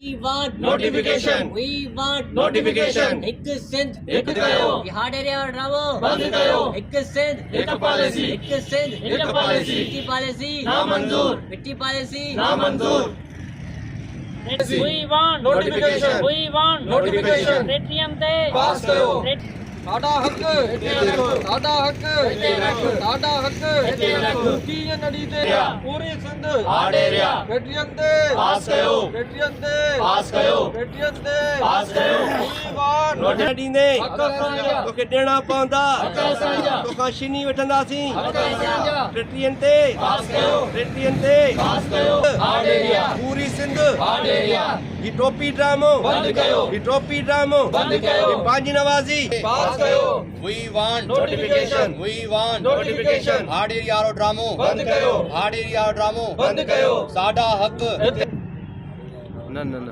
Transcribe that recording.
We want notification. We want Notification. एक सिंध एक कयो. बिहार एरिया ड्रामो बंद कयो. एक सिंध एक पॉलिसी. एक सिंध एक पॉलिसी. मिट्टी पॉलिसी नामंजूर. मिट्टी पॉलिसी नामंजूर. We want Notification. We want Notification. Paytm ते पास कयो. साडा हक साडा हक साडा हक कीअं न ॾींदे पूरी सिंध आडेरिया. पेटीएम ते पास कयो. पेटीएम ते पास कयो. पेटीएम ते पास कयो. नोटिस ॾींदे हक असांजा तोखे ॾियणा पवंदा हक असांजा. तोखां छीनी वठंदासीं हक असांजा. टेटीहनि ते पास कयो. टेटीहनि ते पास कयो. आडेरिया. पूरी सिंध आडेरिया. ही टोपी ड्रामो बंद कयो. ही टोपी ड्रामो बंद कयो. ही पंहिंजी नवाज़ी पास कयो. We want Notification. We want Notification. hard area वारो ड्रामो बंद कयो. hard area वारो ड्रामो बंद कयो. साडा हक न न न